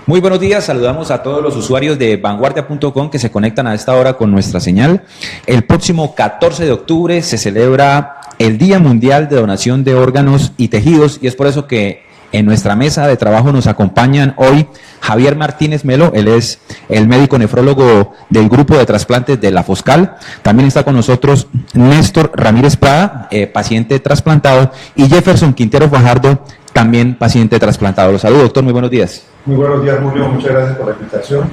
Muy buenos días, saludamos a todos los usuarios de vanguardia.com que se conectan a esta hora con nuestra señal. El próximo 14 de octubre se celebra el Día Mundial de Donación de Órganos y Tejidos y es por eso que en nuestra mesa de trabajo nos acompañan hoy Javier Martínez Melo, él es el médico nefrólogo del grupo de trasplantes de la Foscal. También está con nosotros Néstor Ramírez Prada, paciente trasplantado, y Jefferson Quintero Fajardo, también paciente trasplantado. Los saludo, doctor, muy buenos días. Muy buenos días, Julio, muchas gracias por la invitación.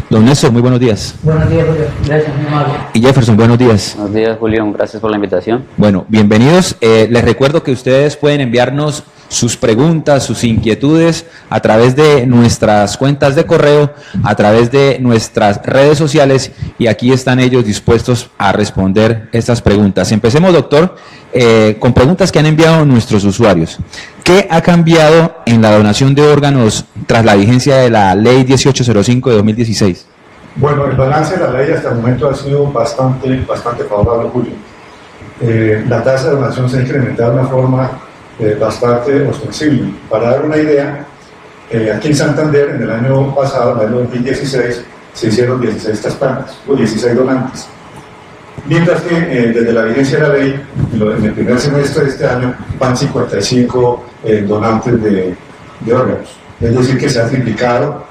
Don Néstor, muy buenos días. Buenos días, Julio. Gracias, muy amable. Y Jefferson, buenos días. Buenos días, Julio. Gracias por la invitación. Bueno, bienvenidos. Les recuerdo que ustedes pueden enviarnos sus preguntas, sus inquietudes a través de nuestras cuentas de correo, a través de nuestras redes sociales, y aquí están ellos dispuestos a responder estas preguntas. Empecemos, doctor, con preguntas que han enviado nuestros usuarios. ¿Qué ha cambiado en la donación de órganos tras la vigencia de la Ley 1805 de 2016? Bueno, el balance de la ley hasta el momento ha sido bastante favorable, Julio. La tasa de donación se ha incrementado de una forma bastante ostensible. Para dar una idea, aquí en Santander, en el año pasado, en el año 2016, se hicieron 16 trasplantes, o 16 donantes. Mientras que desde la vigencia de la ley, en el primer semestre de este año, van 55 donantes de órganos. Es decir, que se ha triplicado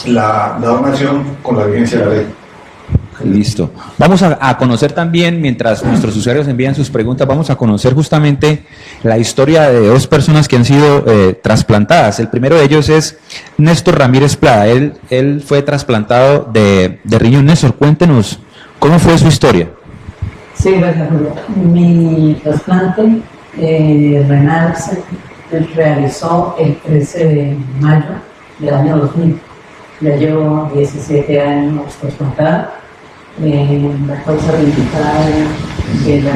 la donación con la vigencia de la ley. Listo. Vamos a conocer también, mientras nuestros usuarios envían sus preguntas, vamos a conocer justamente la historia de dos personas que han sido trasplantadas. El primero de ellos es Néstor Ramírez Prada. Él fue trasplantado de riñón. Néstor, cuéntenos, ¿cómo fue su historia? Sí, gracias, Julio. Mi trasplante renal se realizó el 13 de mayo del año 2000. Ya llevo 17 años trasplantada. La causa principal de la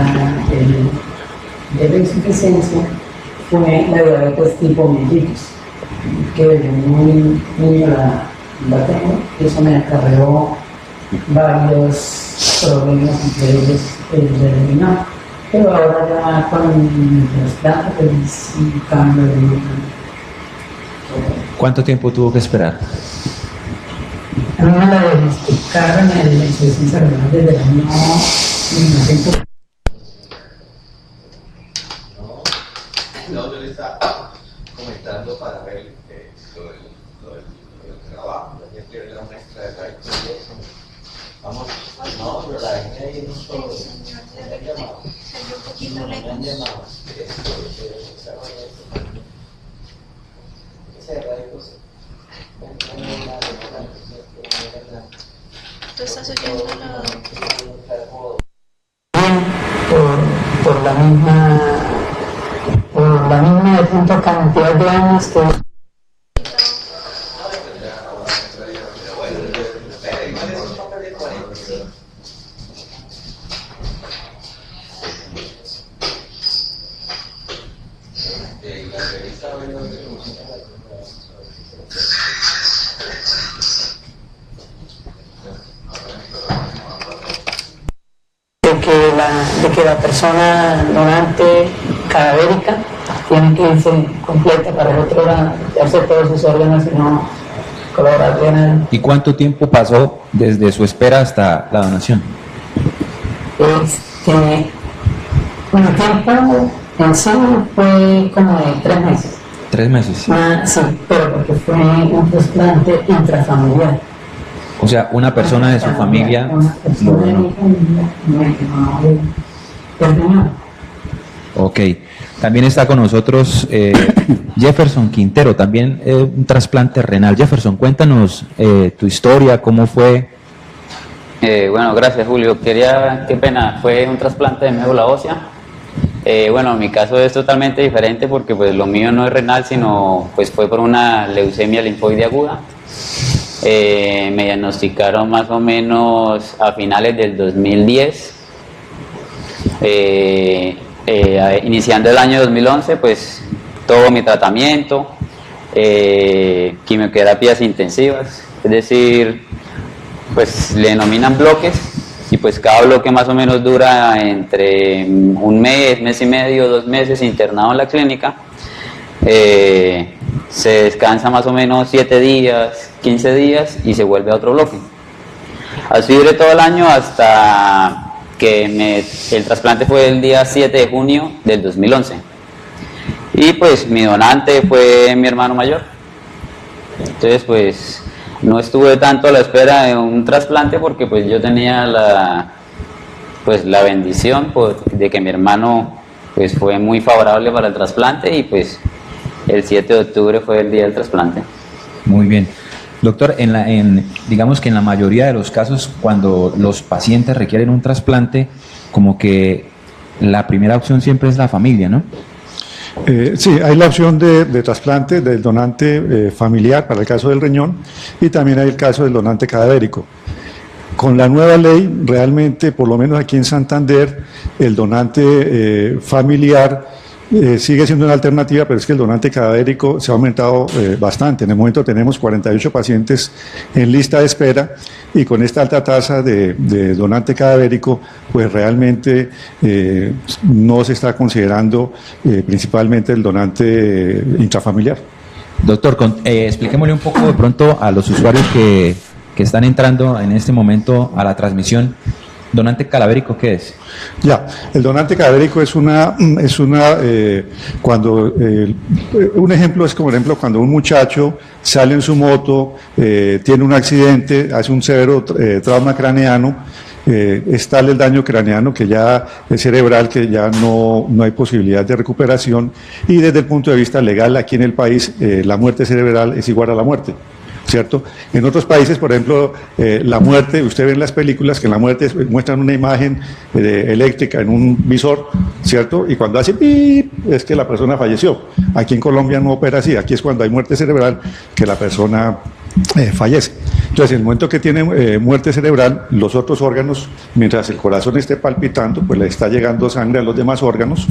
insuficiencia fue la diabetes tipo mellitus, que desde muy niño la tengo, y eso me acarreó varios problemas, entre ellos el riñón. Pero ahora ya con el trasplante, pues un cambio de vida. ¿Cuánto tiempo tuvo que esperar? A mí me la diagnosticaron en la insuficiencia renal desde el año 1900. No, yo le estaba comentando para ver lo del trabajo. Ayer quiero ir a una extra de rayos y eso. Vamos, no, pero la dejé ahí en un solo. Me han llamado. No, me han llamado. Ese rayos. ¿Tú estás oyendo por la misma de punto cantidad de años que de que la persona donante cadavérica tiene que irse completa para el otro lado, hacer todos sus órganos y no colaborar bien. ¿Y cuánto tiempo pasó desde su espera hasta la donación? Bueno, el tiempo en sí fue como de 3 meses. 3 meses. Sí, pero porque fue un trasplante intrafamiliar. O sea, una persona de su familia. Una persona de mi familia me quemó el riñón. Ok. También está con nosotros Jefferson Quintero, también un trasplante renal. Jefferson, cuéntanos tu historia, cómo fue. Bueno, gracias, Julio. Qué pena, fue un trasplante de médula ósea. Bueno, mi caso es totalmente diferente porque pues lo mío no es renal, sino pues fue por una leucemia linfoide aguda. Me diagnosticaron más o menos a finales del 2010. Iniciando el año 2011, pues todo mi tratamiento, quimioterapias intensivas, es decir, pues le denominan bloques, y pues cada bloque más o menos dura entre un mes, mes y medio, 2 meses internado en la clínica. se descansa más o menos 7 días, 15 días y se vuelve a otro bloque. Así duré todo el año hasta que el trasplante fue el día 7 de junio del 2011. Y pues mi donante fue mi hermano mayor. Entonces pues no estuve tanto a la espera de un trasplante porque pues yo tenía la bendición de que mi hermano pues fue muy favorable para el trasplante y pues el 7 de octubre fue el día del trasplante. Muy bien. Doctor, digamos que en la mayoría de los casos, cuando los pacientes requieren un trasplante, como que la primera opción siempre es la familia, ¿no? Sí, hay la opción de trasplante del donante familiar para el caso del riñón y también hay el caso del donante cadavérico. Con la nueva ley, realmente, por lo menos aquí en Santander, el donante familiar sigue siendo una alternativa, pero es que el donante cadavérico se ha aumentado bastante. En el momento tenemos 48 pacientes en lista de espera y con esta alta tasa de donante cadavérico, pues realmente no se está considerando principalmente el donante intrafamiliar. Doctor, expliquémosle un poco de pronto a los usuarios que están entrando en este momento a la transmisión. ¿Donante cadavérico qué es? Ya, el donante cadavérico un ejemplo es como ejemplo cuando un muchacho sale en su moto, tiene un accidente, hace un severo trauma craneano, es tal el daño craneano que ya es cerebral, que ya no hay posibilidad de recuperación y desde el punto de vista legal aquí en el país la muerte cerebral es igual a la muerte. ¿Cierto? En otros países, por ejemplo, la muerte, usted ve en las películas que en la muerte muestran una imagen eléctrica en un visor, ¿cierto? Y cuando hace pip, es que la persona falleció. Aquí en Colombia no opera así, aquí es cuando hay muerte cerebral que la persona fallece. Entonces, en el momento que tiene muerte cerebral, los otros órganos, mientras el corazón esté palpitando, pues le está llegando sangre a los demás órganos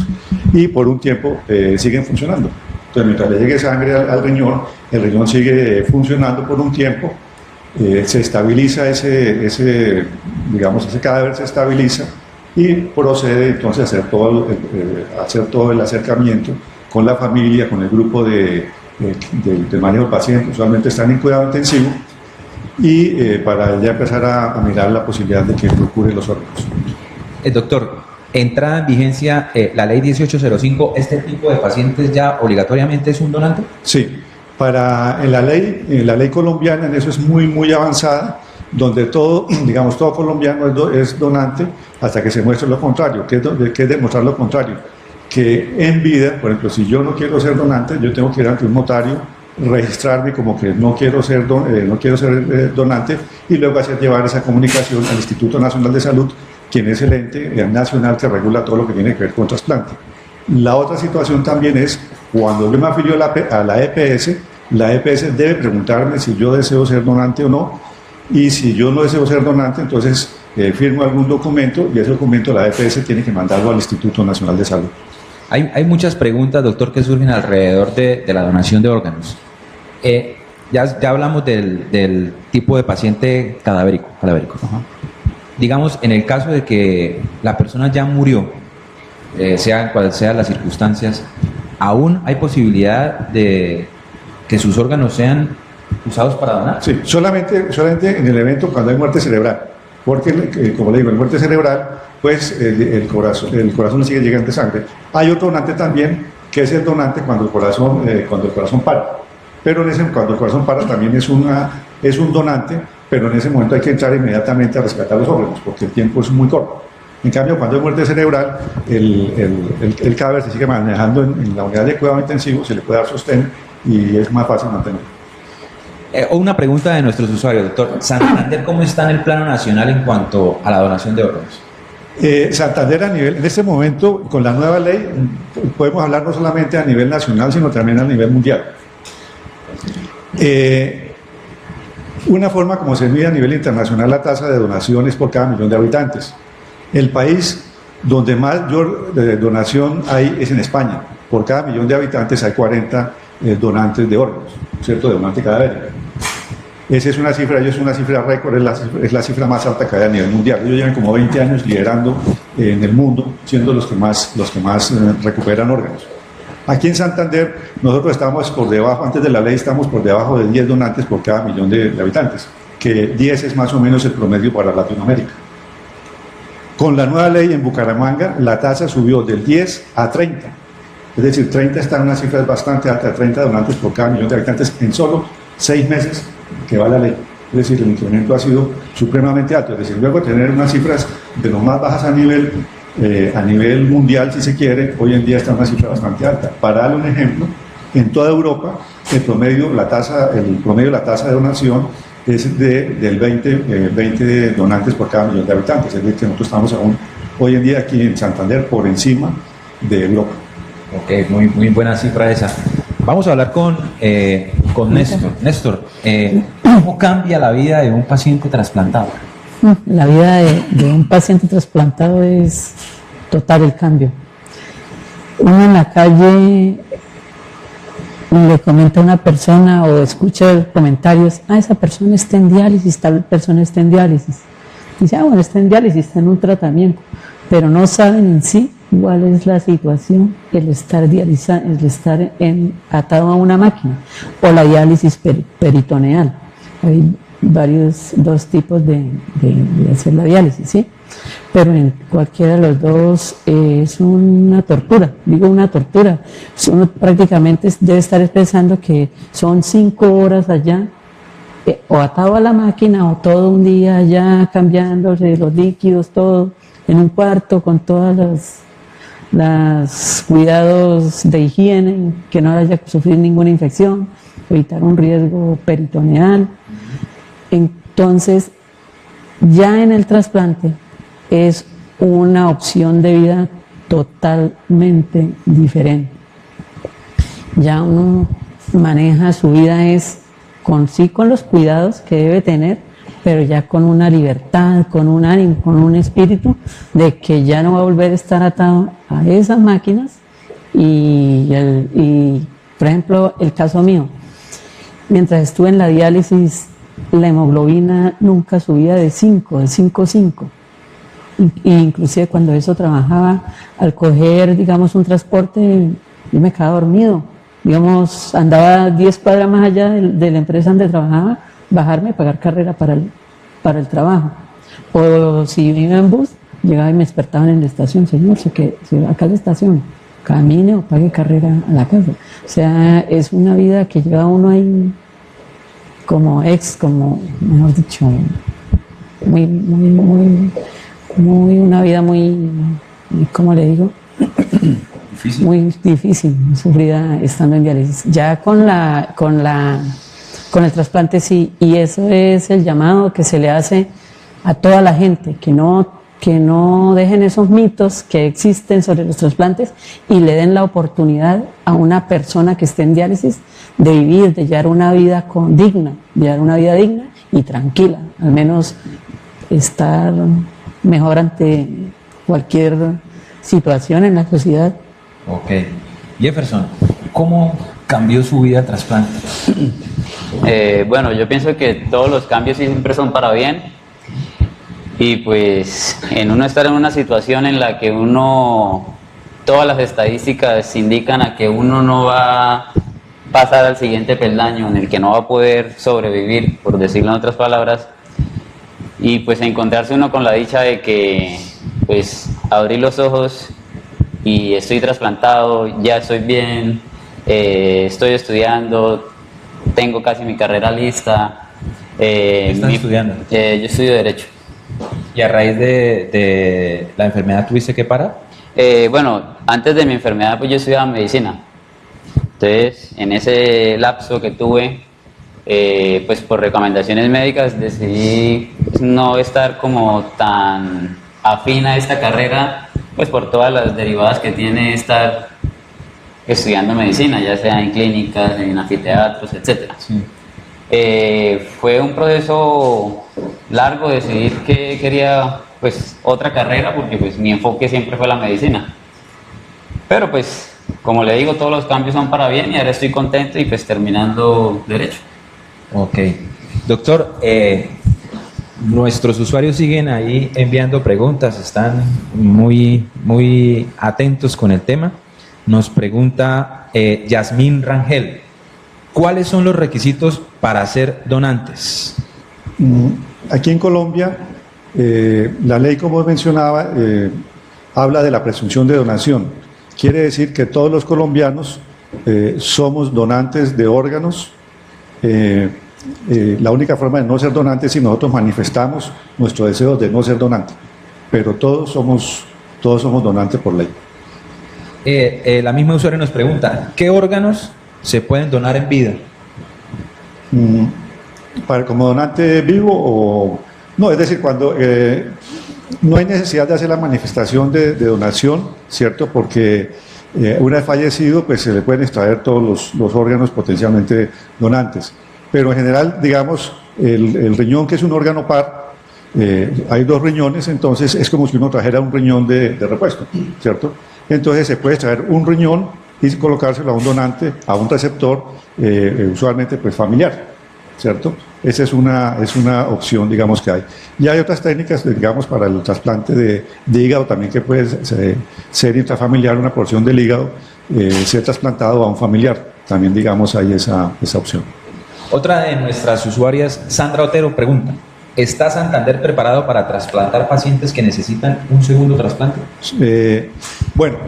y por un tiempo siguen funcionando. Entonces, mientras le llegue sangre al riñón, el riñón sigue funcionando por un tiempo, se estabiliza ese cadáver se estabiliza y procede entonces a hacer todo el acercamiento con la familia, con el grupo de manejo del paciente, usualmente están en cuidado intensivo, y para ya empezar a mirar la posibilidad de que procure los órganos. Doctor, entrada en vigencia la ley 1805, ¿este tipo de pacientes ya obligatoriamente es un donante? Sí, en la ley colombiana en eso es muy avanzada, donde todo colombiano es donante hasta que se muestre lo contrario. ¿Qué es demostrar lo contrario? Que en vida, por ejemplo, si yo no quiero ser donante, yo tengo que ir ante un notario, registrarme como que no quiero ser donante y luego llevar esa comunicación al Instituto Nacional de Salud, quien es el ente nacional que regula todo lo que tiene que ver con trasplante. La otra situación también es, cuando yo me afilio a la EPS debe preguntarme si yo deseo ser donante o no, y si yo no deseo ser donante, entonces firmo algún documento y ese documento la EPS tiene que mandarlo al Instituto Nacional de Salud. Hay muchas preguntas, doctor, que surgen alrededor de la donación de órganos. Ya hablamos del tipo de paciente cadavérico. Ajá. Digamos, en el caso de que la persona ya murió, sean cuales sean las circunstancias, ¿aún hay posibilidad de que sus órganos sean usados para donar? Sí, solamente en el evento cuando hay muerte cerebral, porque, como le digo, en muerte cerebral, pues el corazón le sigue llegando sangre. Hay otro donante también, que es el donante cuando el corazón para. Pero cuando el corazón para también es un donante, pero en ese momento hay que entrar inmediatamente a rescatar los órganos, porque el tiempo es muy corto. En cambio, cuando hay muerte cerebral, el cadáver se sigue manejando en la unidad de cuidado intensivo, se le puede dar sostén y es más fácil mantener. Una pregunta de nuestros usuarios, doctor. ¿Santander cómo está en el plano nacional en cuanto a la donación de órganos? Santander en este momento, con la nueva ley, podemos hablar no solamente a nivel nacional, sino también a nivel mundial. Una forma como se mide a nivel internacional la tasa de donaciones por cada millón de habitantes. El país donde mayor donación hay es en España. Por cada millón de habitantes hay 40 donantes de órganos, ¿cierto? De donante cadavérico. Esa es una cifra récord, es la cifra más alta que hay a nivel mundial. Ellos llevan como 20 años liderando en el mundo, siendo los que más recuperan órganos. Aquí en Santander nosotros estamos por debajo, antes de la ley estamos por debajo de 10 donantes por cada millón de habitantes, que 10 es más o menos el promedio para Latinoamérica. Con la nueva ley en Bucaramanga la tasa subió del 10 a 30, es decir, 30 está en una cifra bastante alta, 30 donantes por cada millón de habitantes en solo 6 meses que va la ley. Es decir, el incremento ha sido supremamente alto. Es decir, luego de tener unas cifras de lo más bajas a nivel mundial, si se quiere, hoy en día está una cifra bastante alta. Para darle un ejemplo, en toda Europa, el promedio de la tasa de donación es del 20 donantes por cada millón de habitantes. Es decir, que nosotros estamos aún hoy en día aquí en Santander por encima de Europa. Ok, muy buena cifra esa. Vamos a hablar con Néstor. Néstor, ¿cómo cambia la vida de un paciente trasplantado? La vida de un paciente trasplantado es total el cambio. Uno en la calle le comenta a una persona o escucha comentarios, esa persona está en diálisis, tal persona está en diálisis. Dice, bueno, está en diálisis, está en un tratamiento, pero no saben en sí cuál es la situación, el estar atado a una máquina o la diálisis peritoneal. Hay dos tipos de hacer la diálisis, ¿sí? Pero en cualquiera de los dos es una tortura, digo una tortura. Uno prácticamente debe estar pensando que son 5 horas allá, o atado a la máquina, o todo un día allá cambiándose los líquidos, todo en un cuarto con todas las cuidados de higiene, que no haya que sufrir ninguna infección, evitar un riesgo peritoneal. Entonces, ya en el trasplante es una opción de vida totalmente diferente. Ya uno maneja su vida con los cuidados que debe tener, pero ya con una libertad, con un ánimo, con un espíritu de que ya no va a volver a estar atado a esas máquinas. Y por ejemplo, el caso mío, mientras estuve en la diálisis, la hemoglobina nunca subía de 5.5. Inclusive cuando eso trabajaba, al coger, digamos, un transporte, yo me quedaba dormido. Digamos, andaba 10 cuadras más allá de la empresa donde trabajaba, bajarme y pagar carrera para el trabajo. O si iba en bus, llegaba y me despertaban en la estación, señor, acá es la estación, camine o pague carrera a la casa. O sea, es una vida que lleva uno ahí como mejor dicho, una vida muy, ¿cómo le digo? Difícil. Muy difícil, muy sufrida estando en diálisis. Ya con el trasplante sí, y eso es el llamado que se le hace a toda la gente, que no dejen esos mitos que existen sobre los trasplantes y le den la oportunidad a una persona que esté en diálisis de vivir, de llevar una vida digna y tranquila, al menos estar mejor ante cualquier situación en la sociedad. Ok. Jefferson, ¿cómo cambió su vida el trasplante? Bueno, yo pienso que todos los cambios siempre son para bien, y pues en uno estar en una situación en la que todas las estadísticas indican a que uno no va a pasar al siguiente peldaño, en el que no va a poder sobrevivir, por decirlo en otras palabras, y pues encontrarse uno con la dicha de que pues abrí los ojos y estoy trasplantado, ya estoy bien, estoy estudiando, tengo casi mi carrera lista. ¿Qué estás estudiando? Yo estudio Derecho. ¿Y a raíz de la enfermedad tuviste que parar? Bueno, antes de mi enfermedad pues yo estudiaba Medicina. Entonces, en ese lapso que tuve, pues por recomendaciones médicas decidí no estar como tan afín a esta carrera, pues por todas las derivadas que tiene estar estudiando medicina, ya sea en clínicas, en anfiteatros, etc. Sí. Fue un proceso largo decidir que quería pues otra carrera, porque pues mi enfoque siempre fue la medicina. Pero pues, como le digo, todos los cambios son para bien y ahora estoy contento y pues terminando Derecho. Ok. Doctor, nuestros usuarios siguen ahí enviando preguntas, están muy atentos con el tema. nos pregunta Yasmín Rangel, ¿cuáles son los requisitos para ser donantes? Aquí en Colombia, la ley, como mencionaba, habla de la presunción de donación. Quiere decir que todos los colombianos somos donantes de órganos. La única forma de no ser donante es si nosotros manifestamos nuestro deseo de no ser donante, pero todos somos donantes por ley. La misma usuaria nos pregunta, ¿qué órganos se pueden donar en vida? Como donante vivo o... No, es decir, cuando no hay necesidad de hacer la manifestación de donación, ¿cierto? Porque una vez fallecido, pues se le pueden extraer todos los órganos potencialmente donantes. Pero en general, digamos, el riñón, que es un órgano par, hay 2 riñones, entonces es como si uno trajera un riñón de repuesto, ¿cierto? Entonces se puede extraer un riñón y colocárselo a un donante, a un receptor, usualmente pues familiar, ¿cierto? Esa es una opción, digamos, que hay. Y hay otras técnicas, digamos, para el trasplante de hígado también, que puede ser intrafamiliar, una porción del hígado, ser trasplantado a un familiar. También, digamos, hay esa opción. Otra de nuestras usuarias, Sandra Otero, pregunta, ¿está Santander preparado para trasplantar pacientes que necesitan un segundo trasplante? Bueno,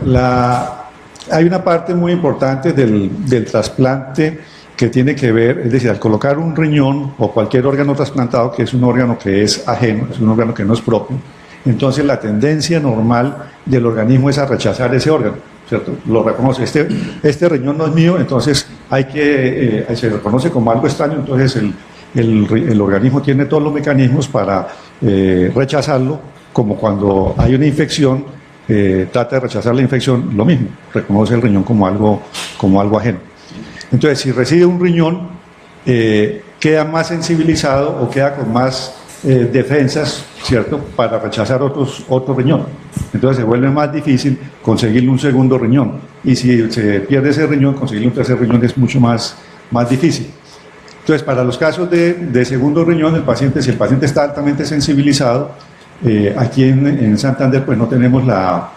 hay una parte muy importante del trasplante que tiene que ver, es decir, al colocar un riñón o cualquier órgano trasplantado, que es un órgano que es ajeno, es un órgano que no es propio, entonces la tendencia normal del organismo es a rechazar ese órgano, ¿cierto? Lo reconoce, este riñón no es mío, entonces se reconoce como algo extraño, entonces el organismo tiene todos los mecanismos para rechazarlo, como cuando hay una infección, trata de rechazar la infección, lo mismo, reconoce el riñón como algo ajeno. Entonces, si recibe un riñón, queda más sensibilizado o queda con más defensas, ¿cierto?, para rechazar otro riñón. Entonces se vuelve más difícil conseguirle un segundo riñón. Y si se pierde ese riñón, conseguirle un tercer riñón es mucho más difícil. Entonces, para los casos de segundo riñón, si el paciente está altamente sensibilizado, aquí en Santander pues no tenemos la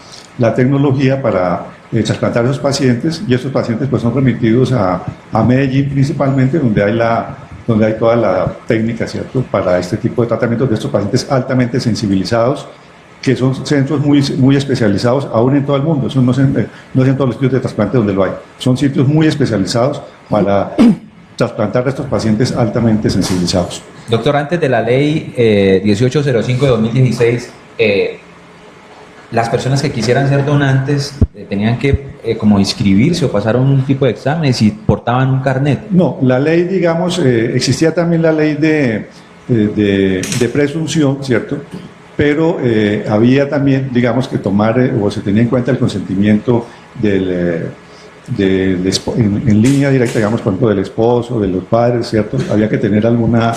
tecnología para trasplantar a esos pacientes, y estos pacientes pues son remitidos a Medellín principalmente, donde hay toda la técnica, ¿cierto?, para este tipo de tratamientos de estos pacientes altamente sensibilizados, que son centros muy especializados aún en todo el mundo. Eso no es en todos los sitios de trasplante donde lo hay. Son sitios muy especializados para trasplantar a estos pacientes altamente sensibilizados. Doctor, antes de la ley 1805 de 2016, las personas que quisieran ser donantes tenían que como inscribirse o pasar un tipo de exámenes y portaban un carnet. No, la ley, digamos, existía también la ley de presunción, ¿cierto? Pero había también, digamos, que tomar o se tenía en cuenta el consentimiento en línea directa, digamos, por ejemplo, del esposo, de los padres, ¿cierto? Había que tener alguna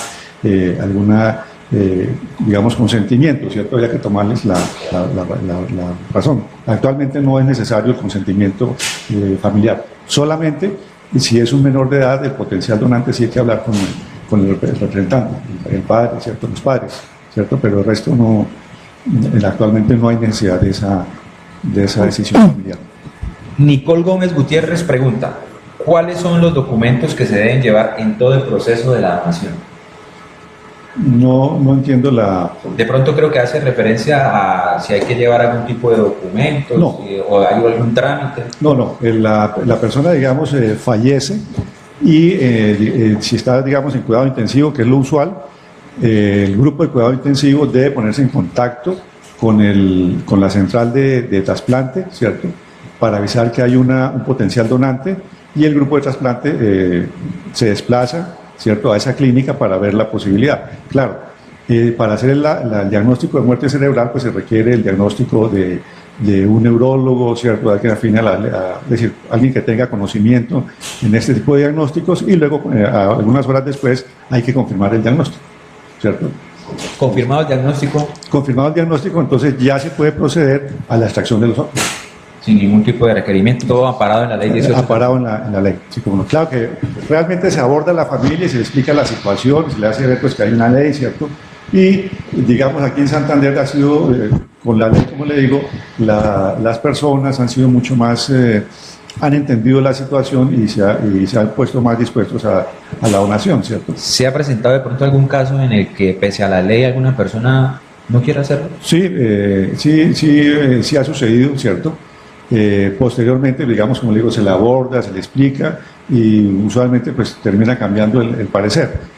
digamos, consentimiento, ¿cierto? Había que tomarles la razón. Actualmente no es necesario el consentimiento familiar. Solamente si es un menor de edad, el potencial donante sí hay que hablar con el representante, el padre, ¿cierto? Los padres, ¿cierto? Pero el resto no, actualmente no hay necesidad de esa decisión familiar. Nicole Gómez Gutiérrez pregunta, ¿cuáles son los documentos que se deben llevar en todo el proceso de la donación? No entiendo De pronto creo que hace referencia a si hay que llevar algún tipo de documentos, no. O hay algún trámite. No, la persona, digamos, fallece y si está, digamos, en cuidado intensivo, que es lo usual, el grupo de cuidado intensivo debe ponerse en contacto con la central de trasplante, ¿cierto?, para avisar que hay un potencial donante, y el grupo de trasplante se desplaza, ¿cierto?, a esa clínica para ver la posibilidad. Claro, para hacer el diagnóstico de muerte cerebral, pues se requiere el diagnóstico de un neurólogo, ¿cierto?, alguien afín es decir, alguien que tenga conocimiento en este tipo de diagnósticos, y luego, algunas horas después, hay que confirmar el diagnóstico, ¿cierto? Confirmado el diagnóstico. Confirmado el diagnóstico, entonces ya se puede proceder a la extracción de los órganos. Sin ningún tipo de requerimiento, todo amparado en la ley 18. Amparado en la ley. Sí, como no. Claro que realmente se aborda a la familia y se le explica la situación, se le hace ver pues que hay una ley, ¿cierto? Y digamos, aquí en Santander ha sido, con la ley, como le digo, las personas han sido mucho más han entendido la situación y se han puesto más dispuestos a la donación, ¿cierto? ¿Se ha presentado de pronto algún caso en el que, pese a la ley, alguna persona no quiera hacerlo? Sí ha sucedido, ¿cierto? Posteriormente, digamos, como le digo, se le aborda, se le explica y usualmente pues termina cambiando el parecer.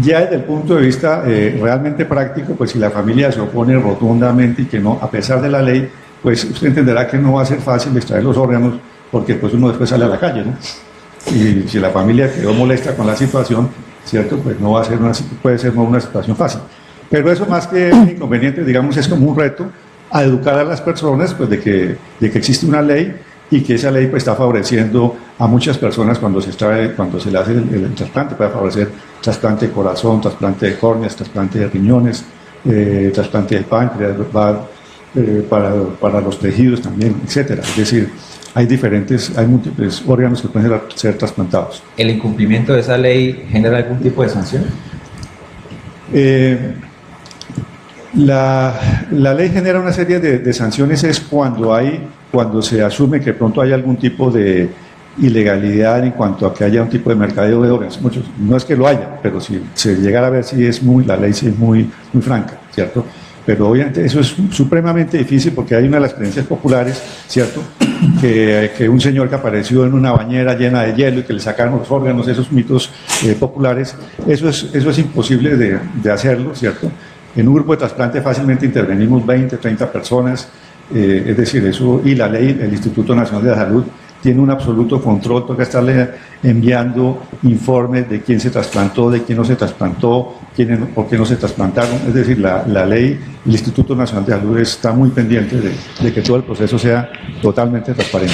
Ya desde el punto de vista realmente práctico, pues si la familia se opone rotundamente y que no, a pesar de la ley, pues usted entenderá que no va a ser fácil extraer los órganos porque pues uno después sale a la calle, ¿no? Y si la familia quedó molesta con la situación, ¿cierto? Pues no va a ser puede ser no una situación fácil. Pero eso más que un inconveniente, digamos, es como un reto a educar a las personas pues de que existe una ley y que esa ley pues está favoreciendo a muchas personas cuando se le hace el trasplante. Puede favorecer trasplante de corazón, trasplante de córneas, trasplante de riñones, trasplante de páncreas, para los tejidos también, etcétera. Es decir, hay múltiples órganos que pueden ser trasplantados. ¿El incumplimiento de esa ley genera algún tipo de sanción? La ley genera una serie de sanciones es cuando se asume que pronto hay algún tipo de ilegalidad en cuanto a que haya un tipo de mercadeo de órganos. No es que lo haya, pero si se llegara a ver la ley sí es muy franca, ¿cierto? Pero obviamente eso es supremamente difícil porque hay una de las creencias populares, ¿cierto? Que un señor que apareció en una bañera llena de hielo y que le sacaron los órganos, esos mitos populares, eso es imposible de hacerlo, ¿cierto? En un grupo de trasplante fácilmente intervenimos 20, 30 personas, es decir, eso, y la ley, el Instituto Nacional de la Salud, tiene un absoluto control, toca estarle enviando informes de quién se trasplantó, de quién no se trasplantó, por qué no se trasplantaron. Es decir, la ley, el Instituto Nacional de Salud está muy pendiente de que todo el proceso sea totalmente transparente.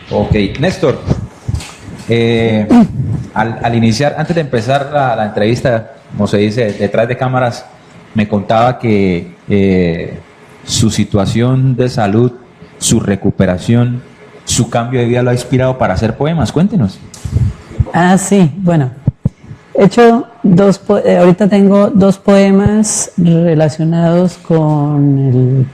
Ok, Néstor, al iniciar, antes de empezar la entrevista, como se dice, detrás de cámaras, me contaba que su situación de salud, su recuperación, su cambio de vida lo ha inspirado para hacer poemas. Cuéntenos. Sí, bueno. He hecho ahorita tengo 2 poemas relacionados con el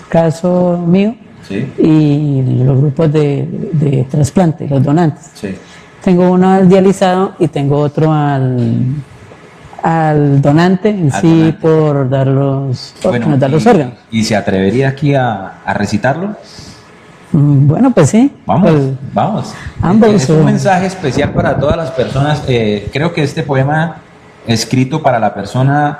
caso mío, ¿sí? Y los grupos de trasplante, los donantes. Sí. Tengo uno al dializado y tengo otro al donante en sí, donante. Por dar los órganos. ¿Y se atrevería aquí a recitarlo? Bueno, pues sí. Vamos. Ambos. Es un mensaje especial para todas las personas. Creo que este poema escrito para la persona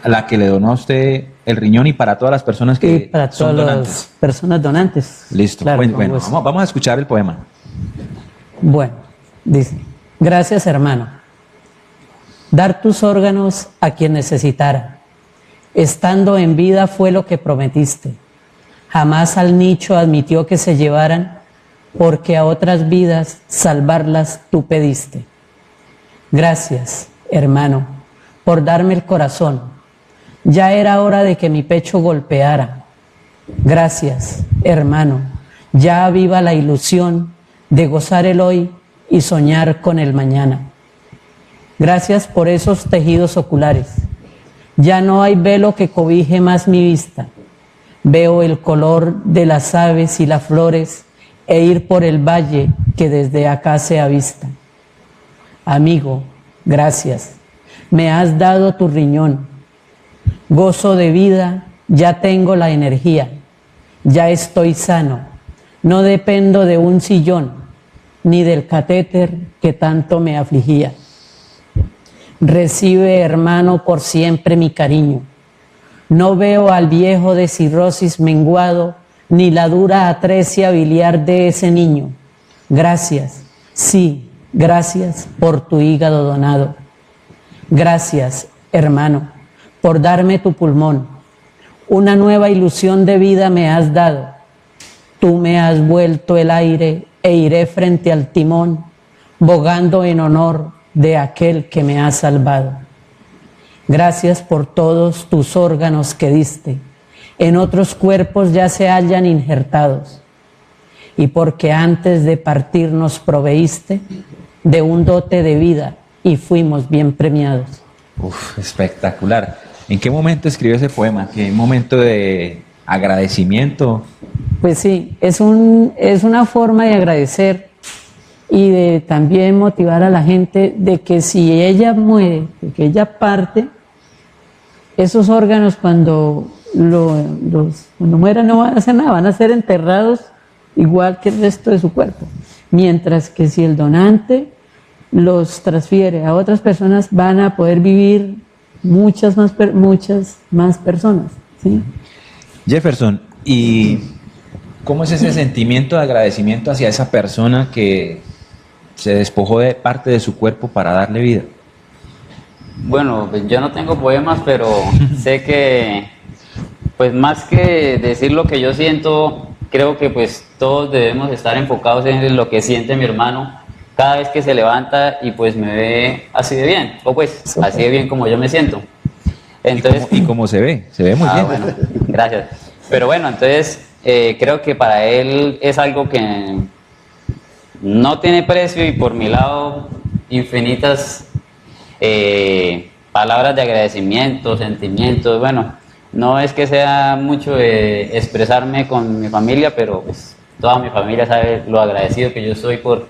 a la que le donó a usted el riñón y para todas las personas que para son todas donantes. Las personas donantes. Listo. Claro, bueno, vamos a escuchar el poema. Bueno, dice: gracias, hermano. Dar tus órganos a quien necesitara. Estando en vida fue lo que prometiste. Jamás al nicho admitió que se llevaran, porque a otras vidas salvarlas tú pediste. Gracias, hermano, por darme el corazón. Ya era hora de que mi pecho golpeara. Gracias, hermano, ya aviva la ilusión de gozar el hoy y soñar con el mañana. Gracias por esos tejidos oculares. Ya no hay velo que cobije más mi vista. Veo el color de las aves y las flores e ir por el valle que desde acá se avista. Amigo, gracias. Me has dado tu riñón. Gozo de vida, ya tengo la energía. Ya estoy sano. No dependo de un sillón ni del catéter que tanto me afligía. Recibe, hermano, por siempre mi cariño. No veo al viejo de cirrosis menguado, ni la dura atresia biliar de ese niño. Gracias, sí, gracias por tu hígado donado. Gracias, hermano, por darme tu pulmón. Una nueva ilusión de vida me has dado. Tú me has vuelto el aire e iré frente al timón, bogando en honor de aquel que me ha salvado. Gracias por todos tus órganos que diste. En otros cuerpos ya se hallan injertados. Y porque antes de partir nos proveíste de un dote de vida y fuimos bien premiados. Espectacular. ¿En qué momento escribió ese poema? ¿Qué momento de agradecimiento Pues sí, es una forma de agradecer y de también motivar a la gente de que si ella muere, de que ella parte, esos órganos cuando mueran no van a hacer nada, van a ser enterrados igual que el resto de su cuerpo. Mientras que si el donante los transfiere a otras personas, van a poder vivir muchas más personas, ¿sí? Jefferson, ¿y cómo es ese sentimiento de agradecimiento hacia esa persona que se despojó de parte de su cuerpo para darle vida? Bueno, pues yo no tengo poemas, pero sé que, pues más que decir lo que yo siento, creo que pues todos debemos estar enfocados en lo que siente mi hermano cada vez que se levanta y pues me ve así de bien, o pues así de bien como yo me siento. Entonces, ¿Y cómo se ve? Se ve muy bien. Bueno, gracias. Pero bueno, entonces creo que para él es algo que no tiene precio y por mi lado infinitas palabras de agradecimiento, sentimientos. Bueno, no es que sea mucho expresarme con mi familia, pero pues toda mi familia sabe lo agradecido que yo soy por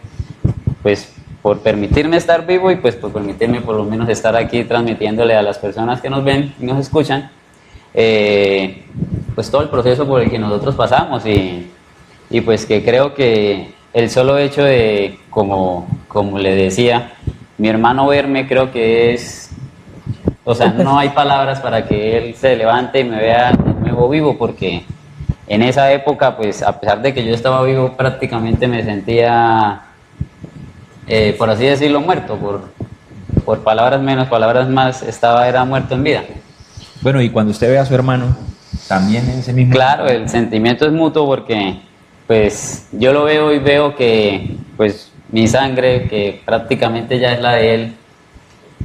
permitirme estar vivo y pues por permitirme por lo menos estar aquí transmitiéndole a las personas que nos ven y nos escuchan pues todo el proceso por el que nosotros pasamos y pues que creo que el solo hecho de, como le decía, mi hermano verme, creo que es, o sea, no hay palabras para que él se levante y me vea de nuevo vivo, porque en esa época, pues a pesar de que yo estaba vivo, prácticamente me sentía, por así decirlo, muerto, por palabras menos, palabras más, era muerto en vida. Bueno, y cuando usted ve a su hermano, también en ese mismo... Claro, el sentimiento es mutuo porque pues yo lo veo y veo que pues mi sangre, que prácticamente ya es la de él,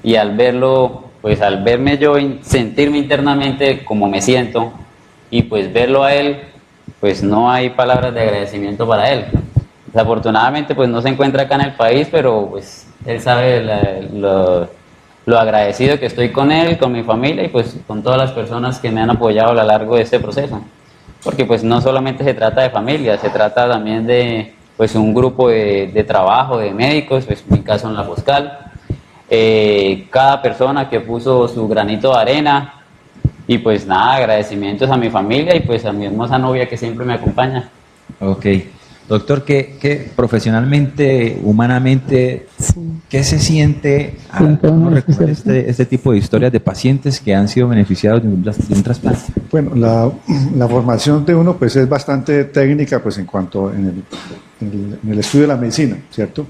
y al verlo, pues al verme yo sentirme internamente como me siento y pues verlo a él, pues no hay palabras de agradecimiento para él. Desafortunadamente pues no se encuentra acá en el país, pero pues él sabe lo agradecido que estoy con él, con mi familia y pues con todas las personas que me han apoyado a lo largo de este proceso. Porque pues no solamente se trata de familia, se trata también de pues un grupo de trabajo, de médicos, pues en mi caso en la Foscal, cada persona que puso su granito de arena y pues nada, agradecimientos a mi familia y pues a mi hermosa novia que siempre me acompaña. Ok. Doctor, ¿qué profesionalmente, humanamente, qué se siente al recoger este tipo de historias de pacientes que han sido beneficiados de un trasplante? Bueno, la formación de uno pues es bastante técnica pues en cuanto en el estudio de la medicina, ¿cierto?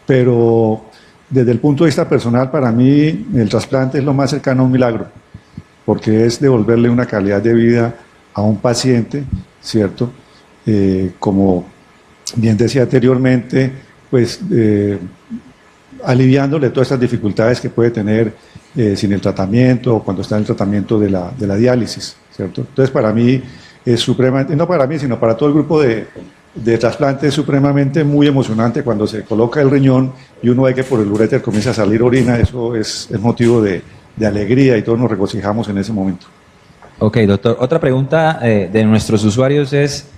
Pero desde el punto de vista personal, para mí el trasplante es lo más cercano a un milagro, porque es devolverle una calidad de vida a un paciente, ¿cierto? Como bien decía anteriormente, pues aliviándole todas estas dificultades que puede tener sin el tratamiento o cuando está en el tratamiento de la diálisis, ¿cierto? Entonces para mí es supremamente, no para mí, sino para todo el grupo de trasplante es supremamente muy emocionante cuando se coloca el riñón y uno ve que por el uréter comienza a salir orina, eso es motivo de alegría y todos nos regocijamos en ese momento. Ok, doctor. Otra pregunta de nuestros usuarios es...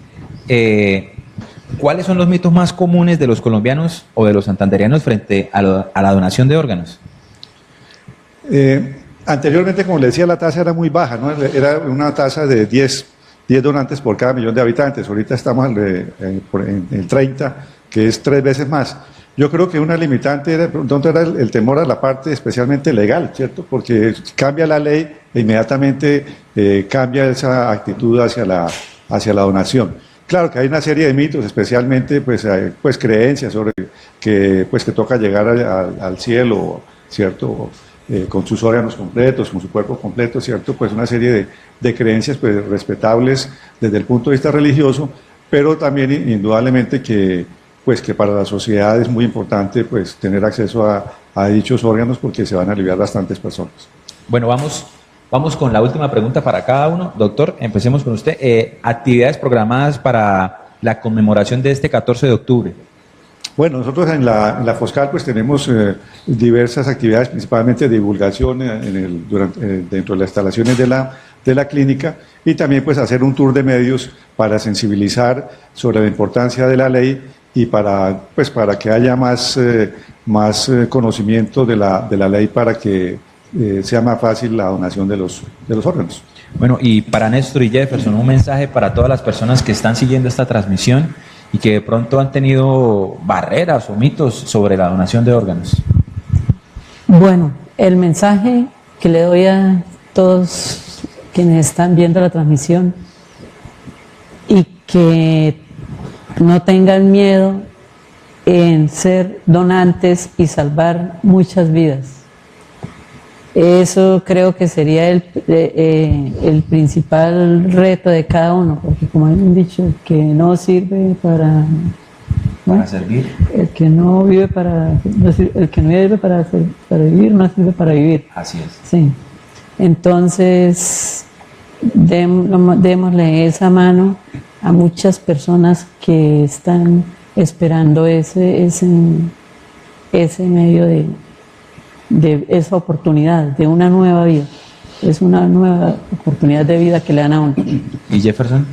¿cuáles son los mitos más comunes de los colombianos o de los santandereanos frente a la donación de órganos? Anteriormente, como le decía, la tasa era muy baja, ¿no? Era una tasa de 10 donantes por cada millón de habitantes. Ahorita estamos en el 30, que es 3 veces más. Yo creo que una limitante era el temor a la parte especialmente legal, ¿cierto? Porque cambia la ley e inmediatamente cambia esa actitud hacia la donación. Claro que hay una serie de mitos, especialmente pues creencias sobre que toca llegar al cielo, ¿cierto? Con sus órganos completos, con su cuerpo completo, ¿cierto? Pues una serie de creencias pues respetables desde el punto de vista religioso, pero también indudablemente que para la sociedad es muy importante pues tener acceso a dichos órganos porque se van a aliviar bastantes personas. Bueno, vamos con la última pregunta para cada uno. Doctor, empecemos con usted. Actividades programadas para la conmemoración de este 14 de octubre. Bueno, nosotros en la Foscal pues tenemos diversas actividades, principalmente de divulgación dentro de las instalaciones de de la clínica, y también pues hacer un tour de medios para sensibilizar sobre la importancia de la ley y para que haya más conocimiento de la ley, para que sea más fácil la donación de los órganos. Bueno, y para Néstor y Jefferson, un mensaje para todas las personas que están siguiendo esta transmisión y que de pronto han tenido barreras o mitos sobre la donación de órganos. Bueno, el mensaje que le doy a todos quienes están viendo la transmisión, y que no tengan miedo en ser donantes y salvar muchas vidas. Eso creo que sería el principal reto de cada uno, porque como han dicho, el que no sirve para servir, el que no vive para vivir, no sirve para vivir. Así es. Sí. Entonces, démosle esa mano a muchas personas que están esperando ese medio de esa oportunidad, de una nueva vida. Es una nueva oportunidad de vida que le dan a uno. ¿Y Jefferson?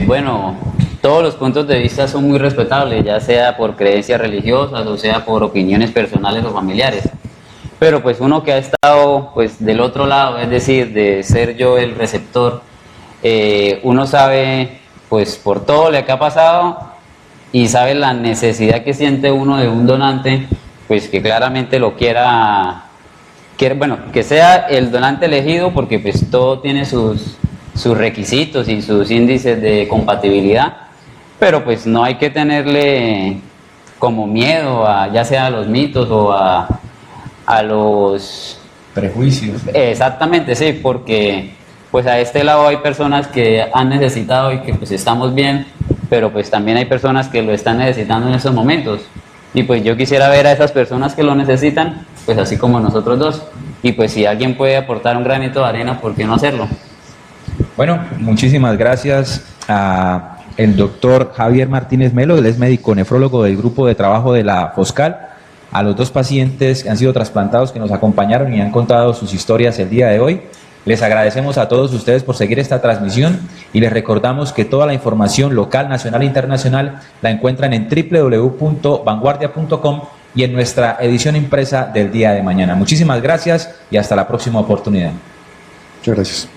Bueno, todos los puntos de vista son muy respetables, ya sea por creencias religiosas o sea por opiniones personales o familiares. Pero pues uno que ha estado pues del otro lado, es decir, de ser yo el receptor, uno sabe pues por todo lo que ha pasado y sabe la necesidad que siente uno de un donante, pues que claramente lo quiera, bueno, que sea el donante elegido, porque pues todo tiene sus requisitos y sus índices de compatibilidad, pero pues no hay que tenerle como miedo ya sea a los mitos o a los prejuicios. Exactamente, sí, porque pues a este lado hay personas que han necesitado y que pues estamos bien, pero pues también hay personas que lo están necesitando en estos momentos, y pues yo quisiera ver a esas personas que lo necesitan, pues así como nosotros dos, y pues si alguien puede aportar un granito de arena, ¿por qué no hacerlo? Bueno, muchísimas gracias a el doctor Javier Martínez Melo, él es médico nefrólogo del grupo de trabajo de la Foscal, a los dos pacientes que han sido trasplantados que nos acompañaron y han contado sus historias el día de hoy. Les agradecemos a todos ustedes por seguir esta transmisión y les recordamos que toda la información local, nacional e internacional la encuentran en www.vanguardia.com y en nuestra edición impresa del día de mañana. Muchísimas gracias y hasta la próxima oportunidad. Muchas gracias.